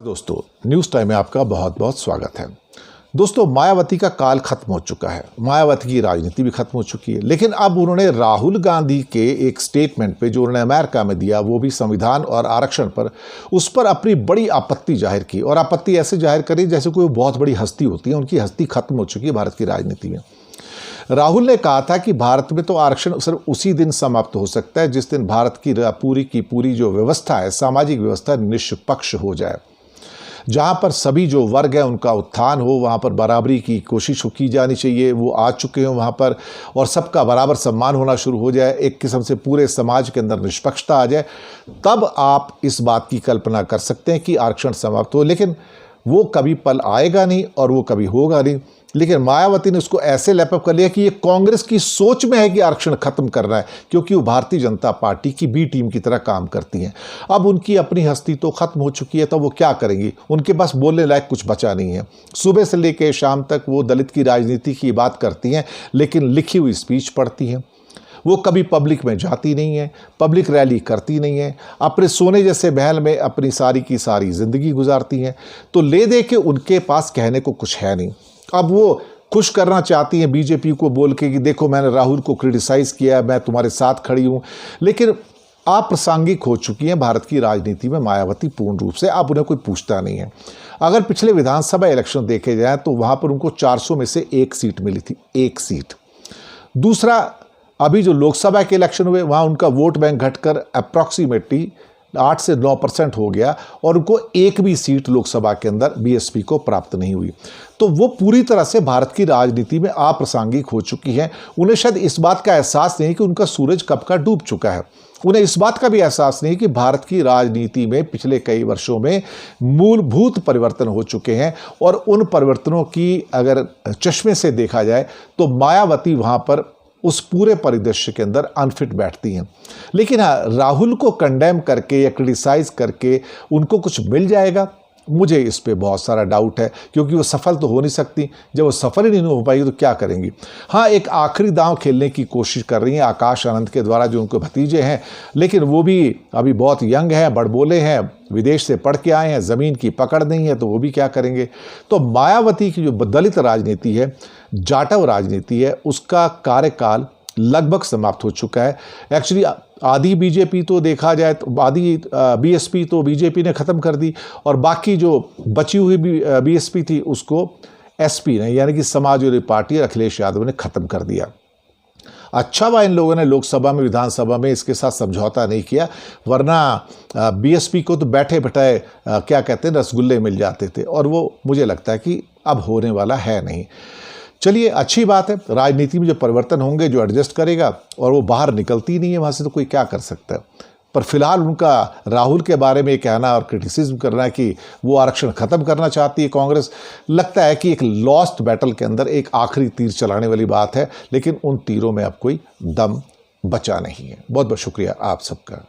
दोस्तों, news time में आपका बहुत बहुत स्वागत है। दोस्तों, मायावती का काल खत्म हो चुका है, मायावती की राजनीति भी खत्म हो चुकी है, लेकिन अब उन्होंने राहुल गांधी के एक स्टेटमेंट पे जो उन्होंने अमेरिका में दिया, वो भी संविधान और आरक्षण पर, उस पर अपनी बड़ी आपत्ति जाहिर की। और आपत्ति ऐसे जाहिर करी जैसे कोई बहुत बड़ी हस्ती होती है, उनकी हस्ती खत्म हो चुकी है भारत की राजनीति में। राहुल ने कहा था कि भारत में तो आरक्षण सिर्फ उसी दिन समाप्त हो सकता है जिस दिन भारत की पूरी जो व्यवस्था है, सामाजिक व्यवस्था, निष्पक्ष हो जाए, जहाँ पर सभी जो वर्ग हैं उनका उत्थान हो, वहाँ पर बराबरी की कोशिश की जानी चाहिए, वो आ चुके हों वहाँ पर, और सबका बराबर सम्मान होना शुरू हो जाए, एक किस्म से पूरे समाज के अंदर निष्पक्षता आ जाए, तब आप इस बात की कल्पना कर सकते हैं कि आरक्षण समाप्त हो। लेकिन वो कभी पल आएगा नहीं और वो कभी होगा नहीं। लेकिन मायावती ने उसको ऐसे लैपअप कर लिया कि ये कांग्रेस की सोच में है कि आरक्षण खत्म करना है, क्योंकि वो भारतीय जनता पार्टी की बी टीम की तरह काम करती हैं। अब उनकी अपनी हस्ती तो खत्म हो चुकी है, तो वो क्या करेंगी? उनके पास बोलने लायक कुछ बचा नहीं है। सुबह से लेकर शाम तक वो दलित की राजनीति की बात करती हैं, लेकिन लिखी हुई स्पीच पढ़ती हैं। वो कभी पब्लिक में जाती नहीं है, पब्लिक रैली करती नहीं है, अपने सोने जैसे महल में अपनी सारी की सारी ज़िंदगी गुजारती हैं। तो ले दे के उनके पास कहने को कुछ है नहीं। अब वो खुश करना चाहती हैं बीजेपी को बोल के कि देखो, मैंने राहुल को क्रिटिसाइज़ किया, मैं तुम्हारे साथ खड़ी हूँ। लेकिन अप्रासंगिक हो चुकी हैं भारत की राजनीति में मायावती पूर्ण रूप से। अब उन्हें कोई पूछता नहीं है। अगर पिछले विधानसभा इलेक्शन देखे जाए तो वहाँ पर उनको 400 में से 1 सीट मिली थी, 1 सीट। दूसरा, अभी जो लोकसभा के इलेक्शन हुए वहाँ उनका वोट बैंक घटकर अप्रॉक्सीमेटली 8 से 9% हो गया और उनको एक भी सीट लोकसभा के अंदर बीएसपी को प्राप्त नहीं हुई। तो वो पूरी तरह से भारत की राजनीति में अप्रासंगिक हो चुकी हैं। उन्हें शायद इस बात का एहसास नहीं कि उनका सूरज कब का डूब चुका है। उन्हें इस बात का भी एहसास नहीं कि भारत की राजनीति में पिछले कई वर्षों में मूलभूत परिवर्तन हो चुके हैं, और उन परिवर्तनों की अगर चश्मे से देखा जाए तो मायावती वहाँ पर उस पूरे परिदृश्य के अंदर अनफिट बैठती हैं। लेकिन हाँ, राहुल को कंडेम करके या क्रिटिसाइज करके उनको कुछ मिल जाएगा, मुझे इस पे बहुत सारा डाउट है, क्योंकि वो सफल तो हो नहीं सकती। जब वो सफल ही नहीं हो पाएगी तो क्या करेंगी? हाँ, एक आखिरी दांव खेलने की कोशिश कर रही हैं आकाश आनंद के द्वारा, जो उनके भतीजे हैं, लेकिन वो भी अभी बहुत यंग हैं, बड़बोले हैं, विदेश से पढ़ के आए हैं, ज़मीन की पकड़ नहीं है, तो वो भी क्या करेंगे? तो मायावती की जो दलित राजनीति है, जाटव राजनीति है, उसका कार्यकाल लगभग समाप्त हो चुका है। एक्चुअली आधी बीजेपी तो देखा जाए तो आधी बीएसपी तो बीजेपी ने ख़त्म कर दी, और बाकी जो बची हुई बीएसपी थी उसको एसपी ने, यानी कि समाजवादी पार्टी, अखिलेश यादव ने ख़त्म कर दिया। अच्छा हुआ इन लोगों ने लोकसभा में, विधानसभा में इसके साथ समझौता नहीं किया, वरना बीएसपी को तो बैठे बैठाए क्या कहते हैं, रसगुल्ले मिल जाते थे, और वो मुझे लगता है कि अब होने वाला है नहीं। चलिए, अच्छी बात है, राजनीति में जो परिवर्तन होंगे, जो एडजस्ट करेगा, और वो बाहर निकलती नहीं है वहाँ से, तो कोई क्या कर सकता है। पर फिलहाल उनका राहुल के बारे में कहना और क्रिटिसिज्म करना है कि वो आरक्षण खत्म करना चाहती है कांग्रेस, लगता है कि एक लॉस्ट बैटल के अंदर एक आखिरी तीर चलाने वाली बात है, लेकिन उन तीरों में अब कोई दम बचा नहीं है। बहुत बहुत शुक्रिया आप सबका।